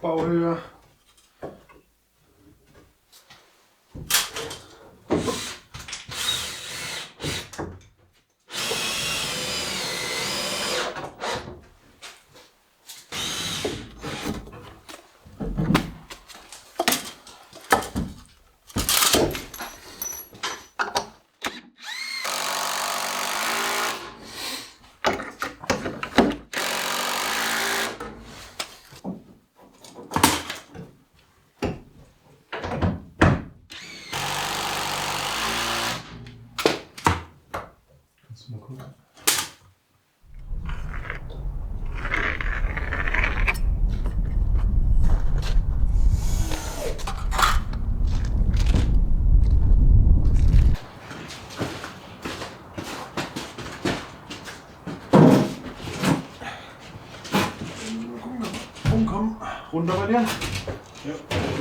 Aufbauhöhe. Mal gucken. Komm, runter bei dir. Ja,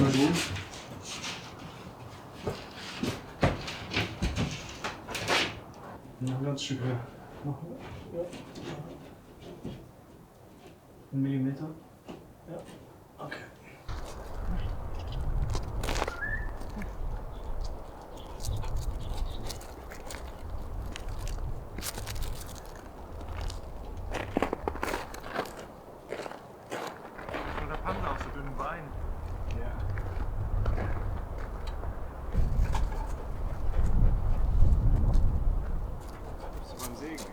na gut. Noch ein ganz Stück höher. Noch höher? Ja. 1 Millimeter? Ja. Okay. Oder Panzer auf so dünnen Beinen. Ja. So beim Sägen, ja?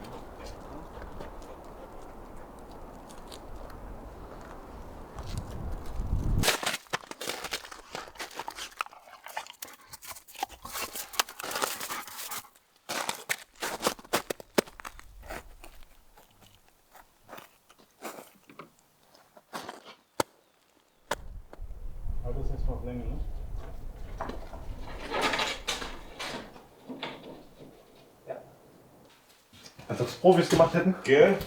Aber das ist jetzt auf Länge, ne? Ja. Als ob es Profis gemacht hätten. Gell?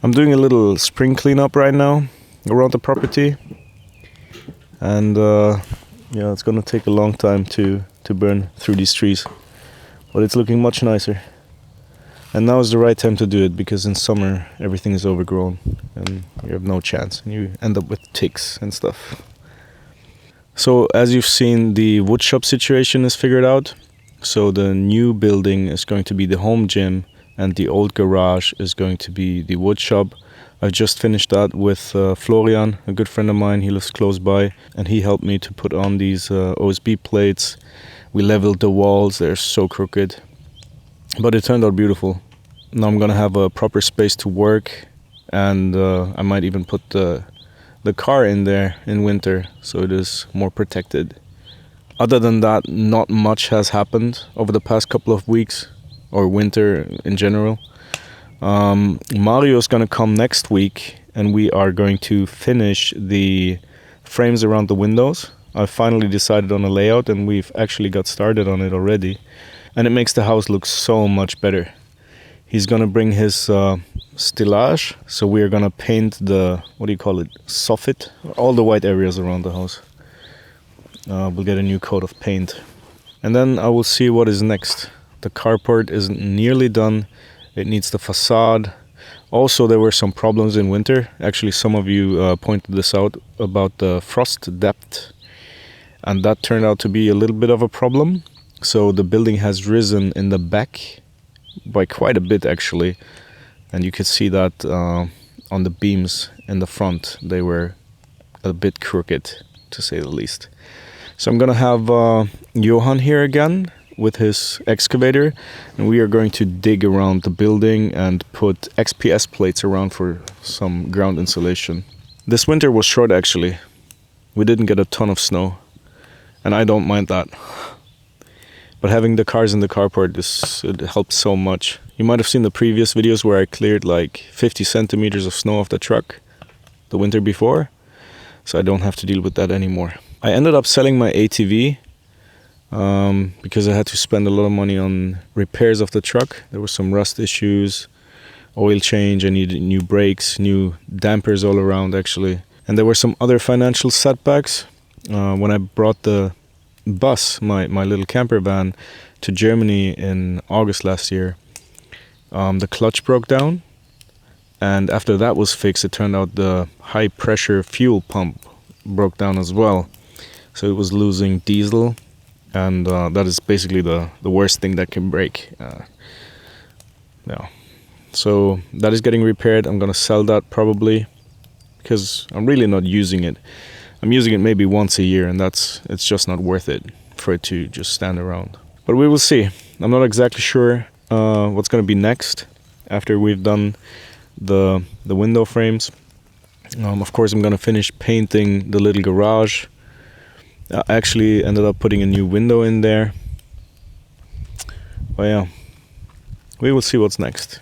I'm doing a little spring cleanup right now around the property, and yeah, it's gonna take a long time to burn through these trees, but it's looking much nicer. And now is the right time to do it, because in summer everything is overgrown and you have no chance and you end up with ticks and stuff. So as you've seen, the woodshop situation is figured out. So the new building is going to be the home gym and the old garage is going to be the woodshop. I've just finished that with Florian, a good friend of mine. He lives close by and he helped me to put on these OSB plates. We leveled the walls, they're so crooked. But it turned out beautiful. Now I'm gonna have a proper space to work, and I might even put the car in there in winter, so it is more protected. Other than that, not much has happened over the past couple of weeks, or winter in general. Mario is gonna come next week, and we are going to finish the frames around the windows. I finally decided on a layout, and we've actually got started on it already. And it makes the house look so much better. He's gonna bring his stillage, so we are gonna paint the, what do you call it, soffit, all the white areas around the house. We'll get a new coat of paint. And then I will see what is next. The carport is nearly done. It needs the facade. Also, there were some problems in winter. Actually, some of you pointed this out about the frost depth. And that turned out to be a little bit of a problem. So the building has risen in the back by quite a bit actually, and you could see that on the beams in the front. They were a bit crooked, to say the least. So I'm gonna have Johan here again with his excavator, and we are going to dig around the building and put XPS plates around for some ground insulation. This winter was short actually. We didn't get a ton of snow, and I don't mind that. But having the cars in the carport, it helps so much. You might have seen the previous videos where I cleared like 50 centimeters of snow off the truck the winter before, so I don't have to deal with that anymore. I ended up selling my ATV because I had to spend a lot of money on repairs of the truck. There were some rust issues, oil change, I needed new brakes, new dampers all around actually. And there were some other financial setbacks. When I brought the bus, my little camper van, to Germany in August last year, the clutch broke down, and after that was fixed, it turned out the high pressure fuel pump broke down as well, so it was losing diesel, and that is basically the worst thing that can break. Yeah, so that is getting repaired. I'm gonna sell that probably, because I'm really not using it. I'm using it maybe once a year, and it's just not worth it for it to just stand around. But we will see. I'm not exactly sure what's going to be next after we've done the window frames. Of course, I'm going to finish painting the little garage. I actually ended up putting a new window in there. But yeah, we will see what's next.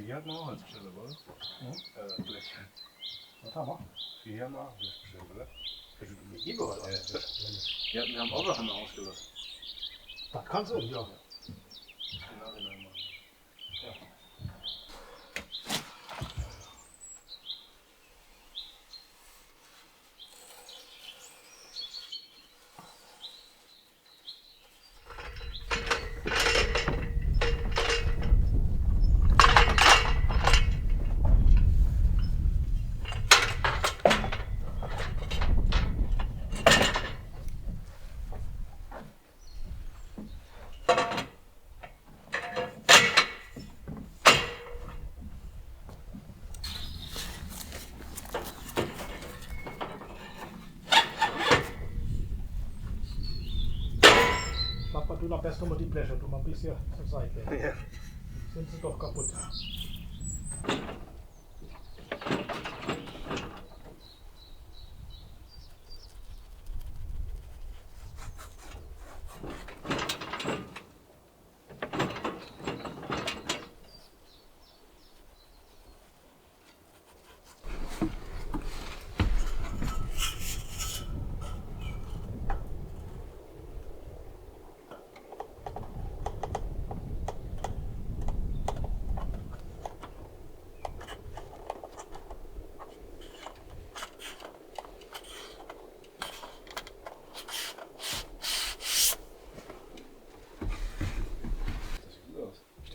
Firma bestellen, oder? Blech. Was haben wir? Firma bestellen, oder? Ja, wir haben auch noch ausgelassen. Das kannst du, ja. Du am besten mal die Bleche, du mal ein bisschen zur Seite. Ja. Sind sie doch kaputt.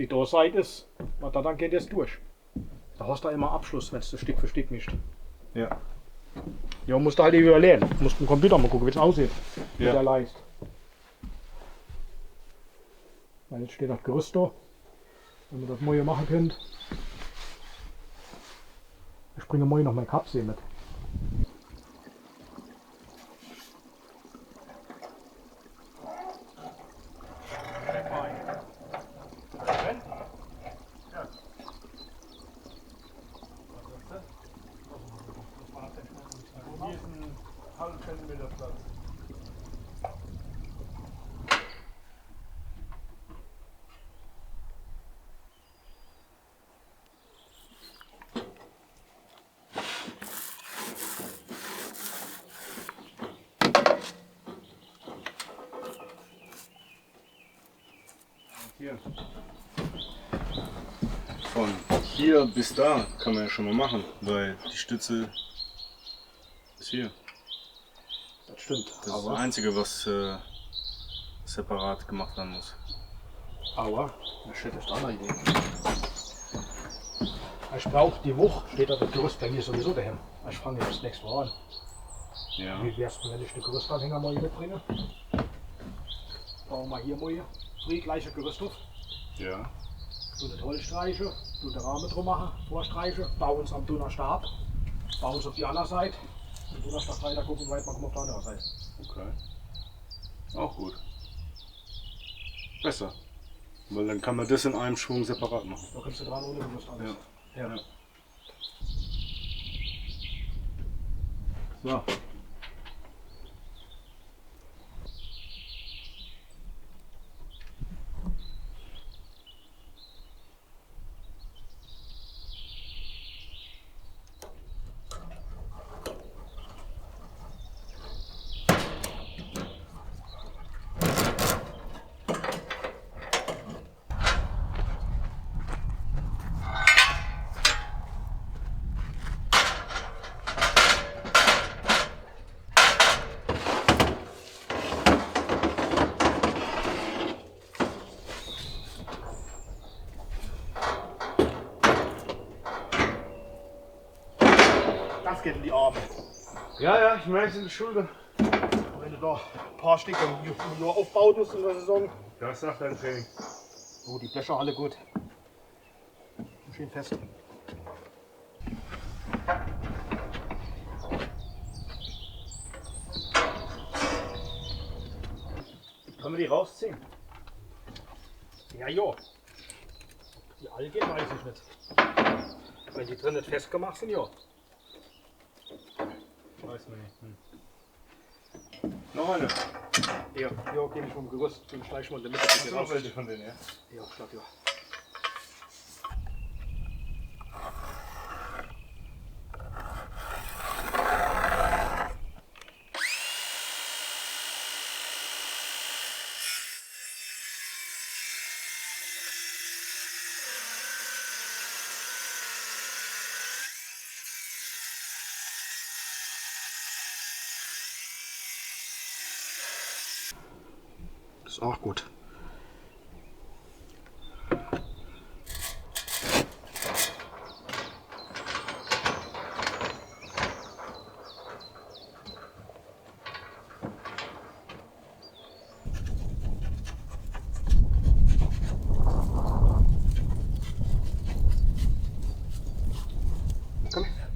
die Doorseite ist, dann geht es durch. Da hast du immer Abschluss, wenn du Stück für Stück mischt. Ja. Ja, musst du halt überlegen. Du musst im Computer mal gucken, wie es aussieht. Mit Ja. der Leiste. Weil jetzt steht das Gerüst da. Wenn ihr das morgen machen könnt. Ich bringe morgen noch mein Kapsel mit. Hier ist ein halben Zentimeter Platz. Hier. Von hier bis da kann man ja schon mal machen, weil die Stütze ist hier. Das stimmt. Das ist das Einzige, was separat gemacht werden muss. Aber, das ist eine andere Idee. Ich brauche die Woche, steht da das Gerüst bei mir sowieso daheim. Ich fange jetzt das nächste Mal an. Ja. Wie wär's, wenn ich den Gerüstanhänger mal mitbringe? Bauen wir hier mal früh gleiche Gerüst auf. Ja. Du den Holz streiche, du den Rahmen drum machen, vorstreiche, bauen es am Donnerstab, bauen es auf die andere Seite. Und Donnerstag weiter gucken, weit man kommt auf die andere Seite. Okay. Auch gut. Besser. Weil dann kann man das in einem Schwung separat machen. Da kannst du dran ohne Gerüst alles. Ja. So. Das geht in die Arme. Ja, ich merke es in der Schulter. Wenn du da ein paar Stück im Jahr aufbauen musst in der Saison. Das sagt dein Training. Oh, die Blecher alle gut. Schön fest. Können wir die rausziehen? Ja, ja. Die Algen weiß ich nicht. Wenn die drin nicht festgemacht sind, ja. Weiß man nicht. Noch eine. Ja, ja, gebe ich vom Gerüst, den schleich mal in der Mitte. Hast du noch welche von denen, ja? Ja, statt ja. Das ist auch gut. Komm her.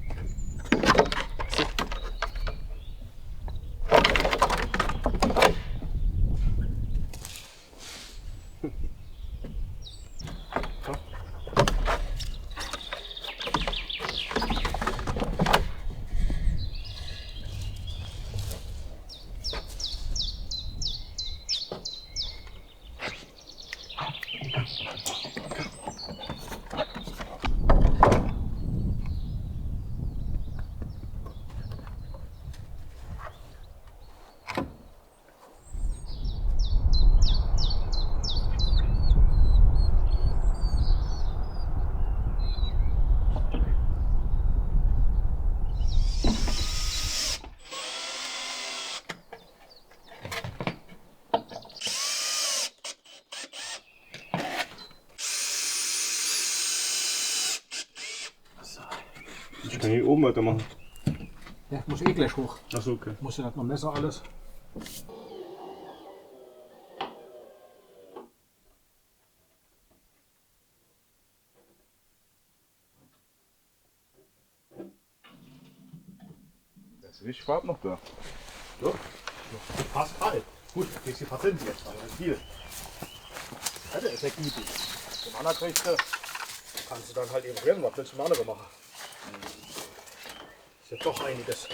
Ich kann hier oben weitermachen. Ja, muss eh gleich hoch. Achso, okay. Muss ja nicht noch Messer alles. Das Licht war noch da. Ja, fast kalt. Gut, da kriegst du die Patente jetzt, weil das ist viel. Ja, der ist ja gütig. Den anderen kriegst du, kannst du dann halt eben rühren, was willst du mit dem anderen machen? Ist ja doch einiges.